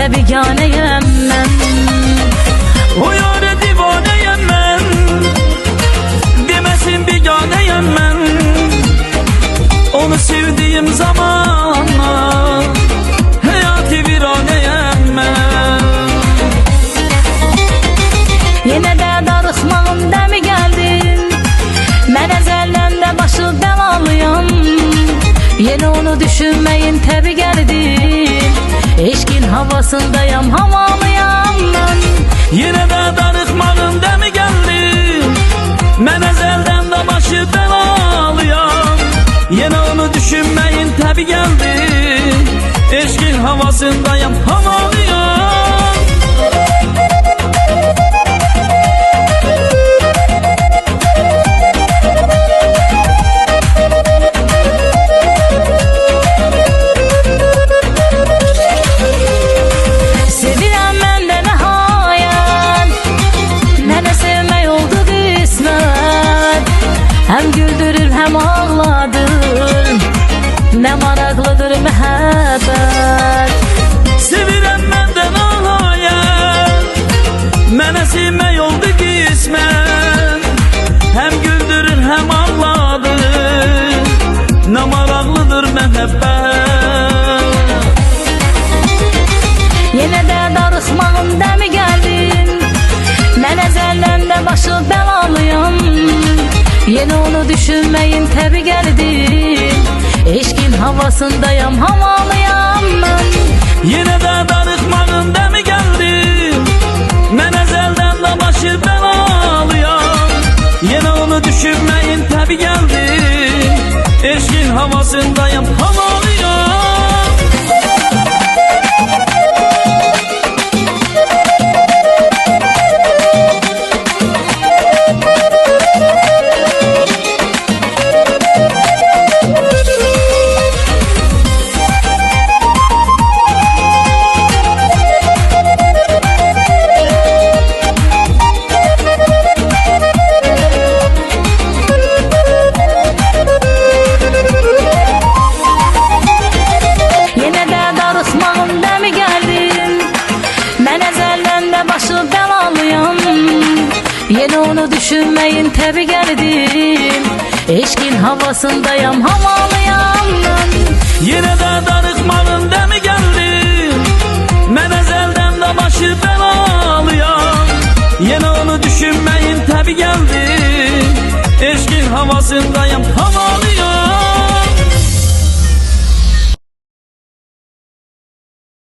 de biganeyim ben. O yâre divaneyim ben, demesin biganeyim ben. Onu sevdiğim zaman hayatı viraneyim ben. Yine de darıxmağın demi geldin, mən əzəldən də başı bəlalıyam. Yine onu düşünmeyin təbi geldin, eşkin havasındayam, havalıyam ben. Yine de darıxmağın demi geldi, mən əzəldən də başı bəlalıyam. Yine onu düşünmeyin tabi geldi, eşkin havasındayım, havalıyam. Sevirəm mən də nəhayət, mənə sevmək oldu qismət. Həm güldürür, həm ağladır, nə maraqlıdır məhəbbət. Sevirəm məndən nəhayət, mənə sevmək oldu qismət. Həm güldürür, həm ağladır, nə maraqlıdır məhəbbət. Yenə də darıxmağın dəmi gəldin, mən əzəldən də başı bəlalıyam. Yenə onu düşünməyin təbi gəldin, eşkin havasındayam, havalıyam mən. Yine de darıxmağın demi geldi, mən əzəldən də başı bəlalıyam. Yine onu düşünməyin təbi geldi, eşkin havasındayım, havalıyam. Yine onu düşünmeyin təbi geldim, eşkin havasındayam, havalıyam ben. Yine de darıxmağın demi geldi, mən əzəldən də başı bəlalıyam. Yine onu düşünmeyin təbi geldi, eşkin havasındayım, havalıyam.